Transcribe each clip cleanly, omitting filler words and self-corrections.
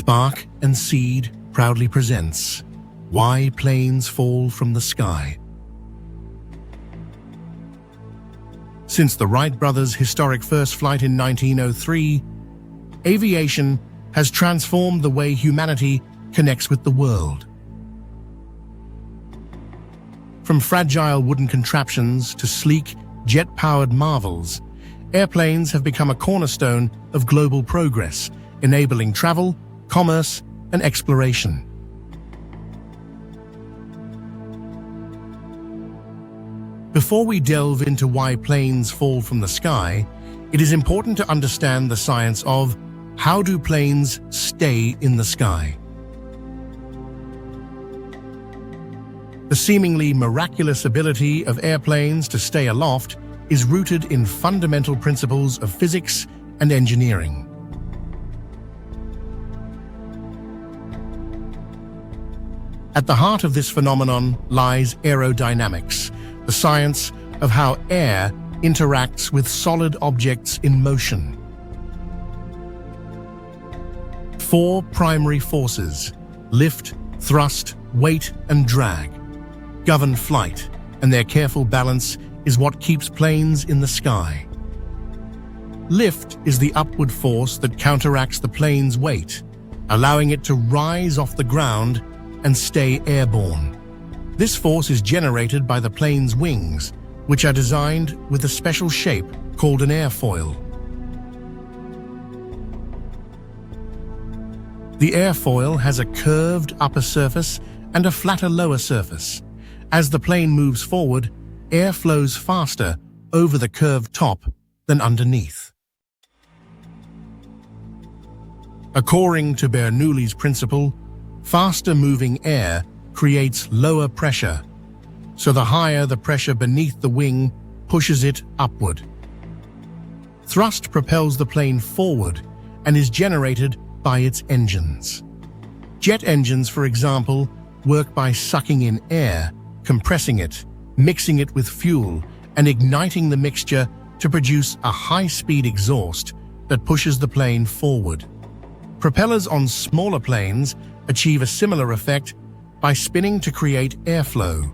Spark and Seed proudly presents Why Planes Fall from the Sky. Since the Wright brothers' historic first flight in 1903, aviation has transformed the way humanity connects with the world. From fragile wooden contraptions to sleek, jet-powered marvels, airplanes have become a cornerstone of global progress, enabling travel, commerce, and exploration. Before we delve into why planes fall from the sky, it is important to understand the science of how do planes stay in the sky. The seemingly miraculous ability of airplanes to stay aloft is rooted in fundamental principles of physics and engineering. At the heart of this phenomenon lies aerodynamics, the science of how air interacts with solid objects in motion. Four primary forces, lift, thrust, weight, and drag, govern flight, and their careful balance is what keeps planes in the sky. Lift is the upward force that counteracts the plane's weight, allowing it to rise off the ground and stay airborne. This force is generated by the plane's wings, which are designed with a special shape called an airfoil. The airfoil has a curved upper surface and a flatter lower surface. As the plane moves forward, air flows faster over the curved top than underneath. According to Bernoulli's principle, faster-moving air creates lower pressure, so the higher the pressure beneath the wing pushes it upward. Thrust propels the plane forward and is generated by its engines. Jet engines, for example, work by sucking in air, compressing it, mixing it with fuel, and igniting the mixture to produce a high-speed exhaust that pushes the plane forward. Propellers on smaller planes achieve a similar effect by spinning to create airflow.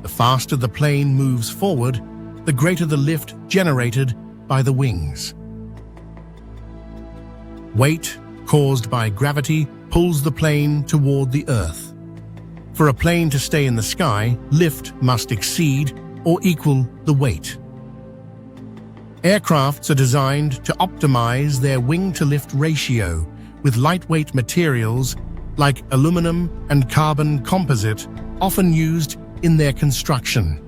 The faster the plane moves forward, the greater the lift generated by the wings. Weight, caused by gravity, pulls the plane toward the Earth. For a plane to stay in the sky, lift must exceed or equal the weight. Aircrafts are designed to optimize their wing-to-lift ratio with lightweight materials like aluminum and carbon composite, often used in their construction.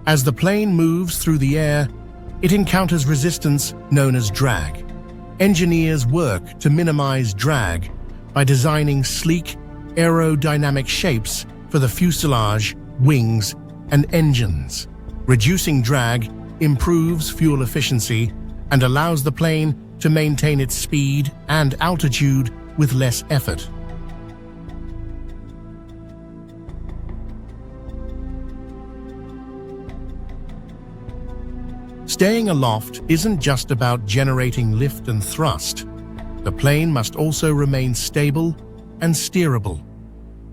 As the plane moves through the air, it encounters resistance known as drag. Engineers work to minimize drag by designing sleek, aerodynamic shapes for the fuselage, wings, and engines. Reducing drag improves fuel efficiency and allows the plane to maintain its speed and altitude with less effort. Staying aloft isn't just about generating lift and thrust. The plane must also remain stable and steerable.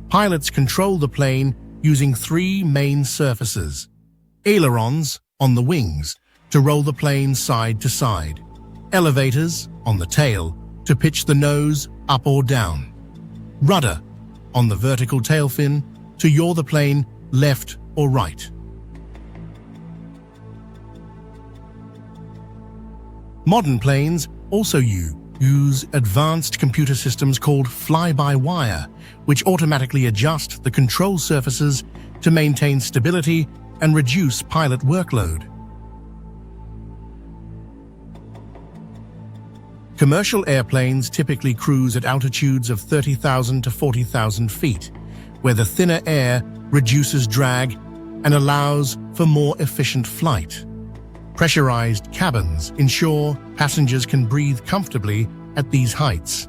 Pilots control the plane using three main surfaces: ailerons on the wings to roll the plane side to side, elevators on the tail to pitch the nose up or down, rudder on the vertical tail fin to yaw the plane left or right. Modern planes also use advanced computer systems called fly-by-wire, which automatically adjust the control surfaces to maintain stability and reduce pilot workload. Commercial airplanes typically cruise at altitudes of 30,000 to 40,000 feet, where the thinner air reduces drag and allows for more efficient flight. Pressurized cabins ensure passengers can breathe comfortably at these heights.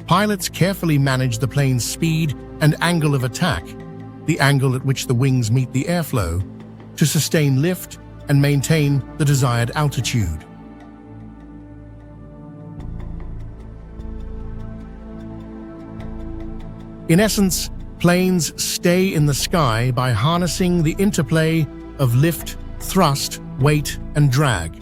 Pilots carefully manage the plane's speed and angle of attack, the angle at which the wings meet the airflow, to sustain lift and maintain the desired altitude. In essence, planes stay in the sky by harnessing the interplay of lift, thrust, weight, and drag,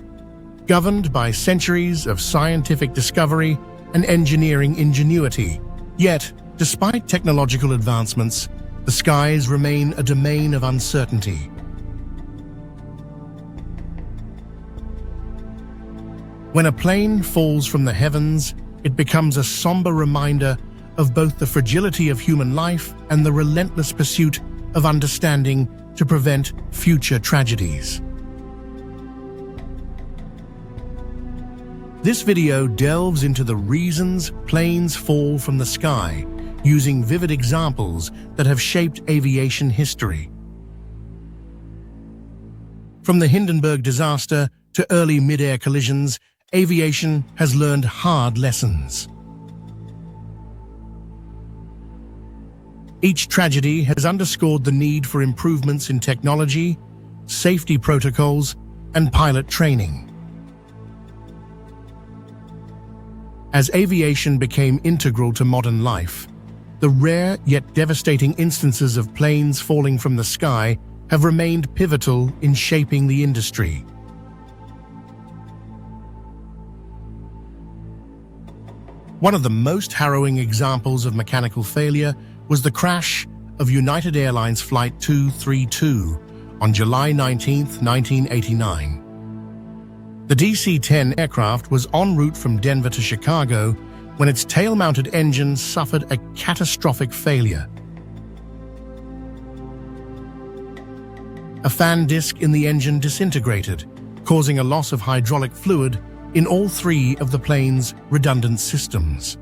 governed by centuries of scientific discovery and engineering ingenuity. Yet, despite technological advancements, the skies remain a domain of uncertainty. When a plane falls from the heavens, it becomes a somber reminder of both the fragility of human life and the relentless pursuit of understanding to prevent future tragedies. This video delves into the reasons planes fall from the sky, using vivid examples that have shaped aviation history. From the Hindenburg disaster to early mid-air collisions, aviation has learned hard lessons. Each tragedy has underscored the need for improvements in technology, safety protocols, and pilot training. As aviation became integral to modern life, the rare yet devastating instances of planes falling from the sky have remained pivotal in shaping the industry. One of the most harrowing examples of mechanical failure was the crash of United Airlines Flight 232 on July 19, 1989. The DC-10 aircraft was en route from Denver to Chicago when its tail-mounted engine suffered a catastrophic failure. A fan disc in the engine disintegrated, causing a loss of hydraulic fluid in all three of the plane's redundant systems.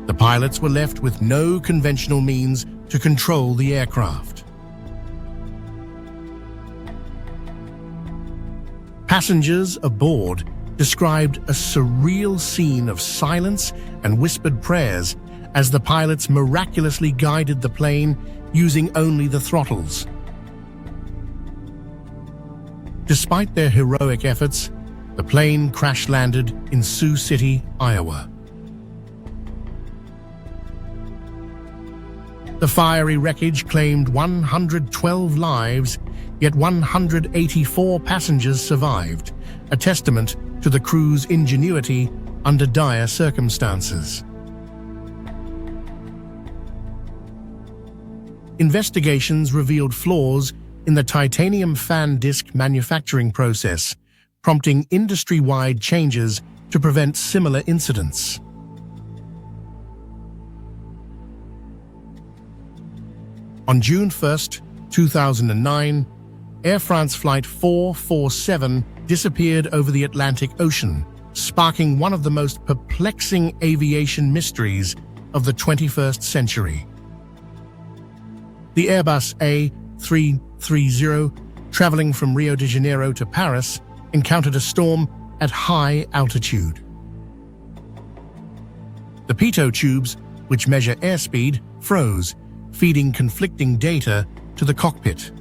The pilots were left with no conventional means to control the aircraft. Passengers aboard described a surreal scene of silence and whispered prayers as the pilots miraculously guided the plane using only the throttles. Despite their heroic efforts, the plane crash-landed in Sioux City, Iowa. The fiery wreckage claimed 112 lives, yet 184 passengers survived, a testament to the crew's ingenuity under dire circumstances. Investigations revealed flaws in the titanium fan disc manufacturing process, prompting industry-wide changes to prevent similar incidents. On June 1, 2009, Air France Flight 447 disappeared over the Atlantic Ocean, sparking one of the most perplexing aviation mysteries of the 21st century. The Airbus A330, traveling from Rio de Janeiro to Paris, encountered a storm at high altitude. The pitot tubes, which measure airspeed, froze, feeding conflicting data to the cockpit.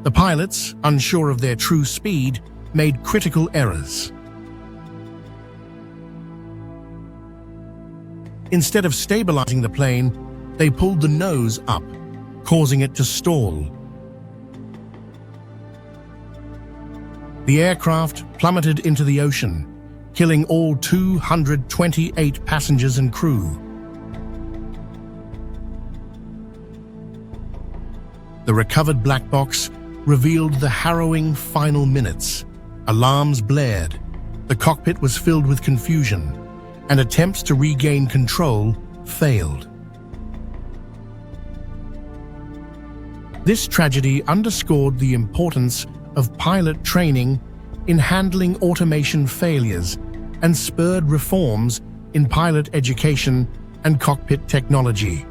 The pilots, unsure of their true speed, made critical errors. Instead of stabilizing the plane, they pulled the nose up, causing it to stall. The aircraft plummeted into the ocean, killing all 228 passengers and crew. The recovered black box revealed the harrowing final minutes. Alarms blared, the cockpit was filled with confusion, and attempts to regain control failed. This tragedy underscored the importance of pilot training in handling automation failures and spurred reforms in pilot education and cockpit technology.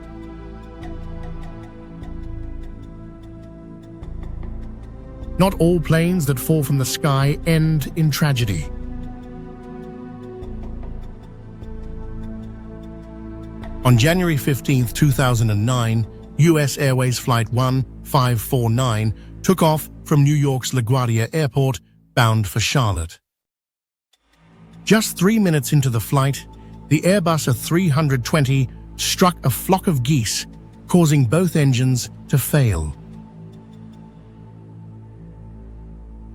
Not all planes that fall from the sky end in tragedy. On January 15, 2009, U.S. Airways Flight 1549 took off from New York's LaGuardia Airport, bound for Charlotte. Just 3 minutes into the flight, the Airbus A320 struck a flock of geese, causing both engines to fail.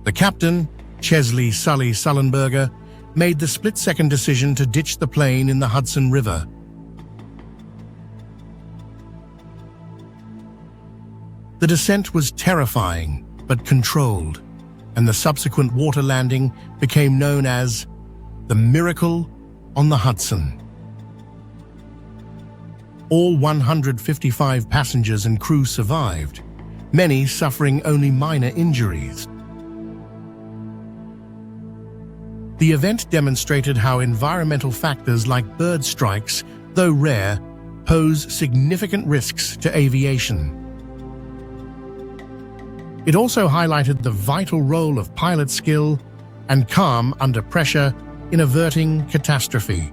The captain, Chesley Sully Sullenberger, made the split-second decision to ditch the plane in the Hudson River. The descent was terrifying but controlled, and the subsequent water landing became known as the Miracle on the Hudson. All 155 passengers and crew survived, many suffering only minor injuries. The event demonstrated how environmental factors like bird strikes, though rare, pose significant risks to aviation. It also highlighted the vital role of pilot skill and calm under pressure in averting catastrophe.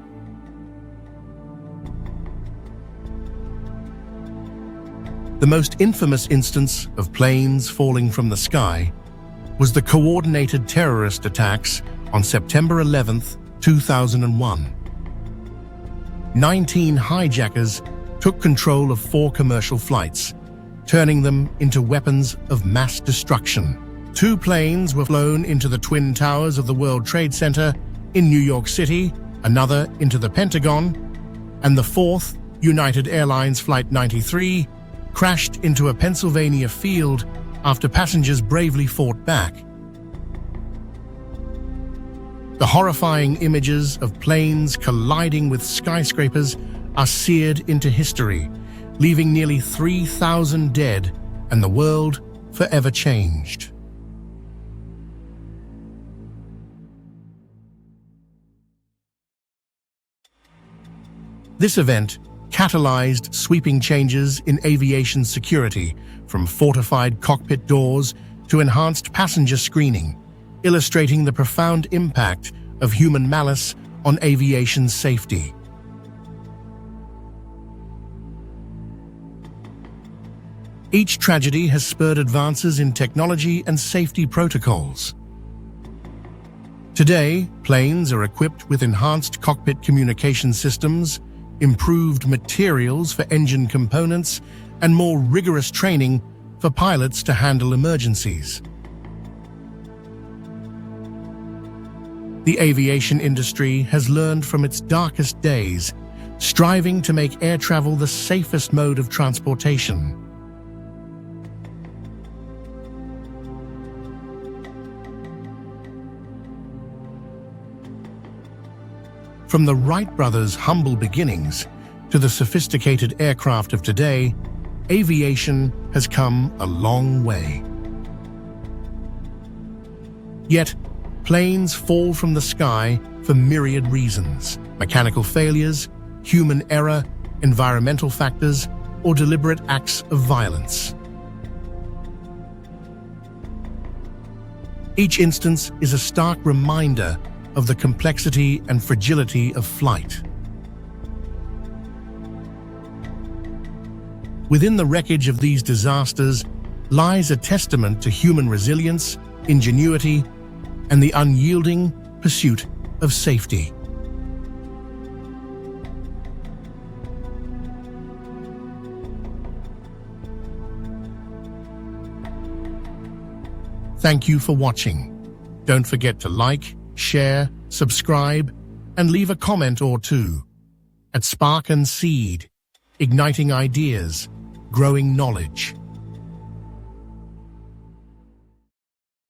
The most infamous instance of planes falling from the sky was the coordinated terrorist attacks on September 11, 2001. 19 hijackers took control of 4 commercial flights, turning them into weapons of mass destruction. 2 planes were flown into the Twin Towers of the World Trade Center in New York City, another into the Pentagon, and the 4th, United Airlines Flight 93, crashed into a Pennsylvania field after passengers bravely fought back. The horrifying images of planes colliding with skyscrapers are seared into history, leaving nearly 3,000 dead and the world forever changed. This event catalyzed sweeping changes in aviation security, from fortified cockpit doors to enhanced passenger screening, illustrating the profound impact of human malice on aviation safety. Each tragedy has spurred advances in technology and safety protocols. Today, planes are equipped with enhanced cockpit communication systems, improved materials for engine components, and more rigorous training for pilots to handle emergencies. The aviation industry has learned from its darkest days, striving to make air travel the safest mode of transportation. From the Wright brothers' humble beginnings to the sophisticated aircraft of today, aviation has come a long way. Yet, planes fall from the sky for myriad reasons: mechanical failures, human error, environmental factors, or deliberate acts of violence. Each instance is a stark reminder of the complexity and fragility of flight. Within the wreckage of these disasters lies a testament to human resilience, ingenuity, and the unyielding pursuit of safety. Thank you for watching. Don't forget to like, share, subscribe, and leave a comment or two. At Spark and Seed, igniting ideas, growing knowledge.